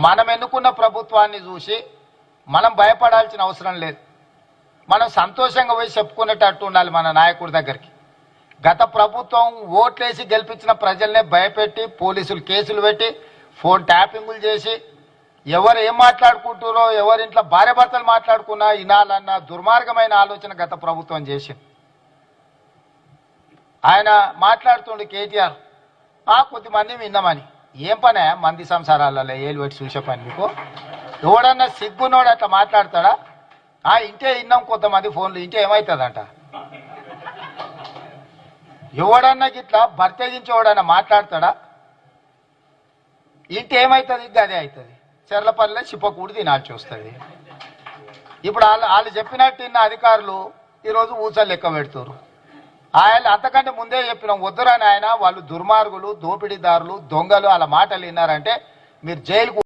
మనం ఎన్నుకున్న ప్రభుత్వాన్ని చూసి మనం భయపడాల్సిన అవసరం లేదు. మనం సంతోషంగా పోయి చెప్పుకునేటట్టు ఉండాలి మన నాయకుడి దగ్గరికి. గత ప్రభుత్వం ఓట్లేసి గెలిపించిన ప్రజల్నే భయపెట్టి పోలీసులు కేసులు పెట్టి ఫోన్ ట్యాపింగులు చేసి ఎవరు ఏం మాట్లాడుకుంటారో ఎవరింట్లో భార్య భర్తలు మాట్లాడుకున్నా వినాలన్న దుర్మార్గమైన ఆలోచన గత ప్రభుత్వం చేసింది. ఆయన మాట్లాడుతుండే కేటీఆర్ కొద్దిమంది విన్నామని. ఏం పనే మంది సంసారాలలో ఏలు పెట్టి చూసే పని మీకు? ఎవడన్నా సిగ్గునోడు అట్లా మాట్లాడతాడా? ఇంటే విన్నాం కొంతమంది ఫోన్లు, ఇంటే ఏమవుతుందంట? ఎవడన్నా గిట్లా బర్తెగించి ఎవడన్నా మాట్లాడతాడా? ఇంటే ఏమవుతుంది? అదే అవుతుంది. చెర్లపల్లిలో చిప్పకూడి తినాల్సి వస్తుంది. ఇప్పుడు వాళ్ళు చెప్పినట్టు ఇన్న అధికారులు ఈరోజు ఊసలు లెక్క పెడుతున్నారు. ఆయన అంతకంటే ముందే చెప్పినాం వద్దురని. ఆయన వాళ్ళు దుర్మార్గులు, దోపిడీదారులు, దొంగలు, వాళ్ళ మాటలు విన్నారంటే మీరు జైలుకు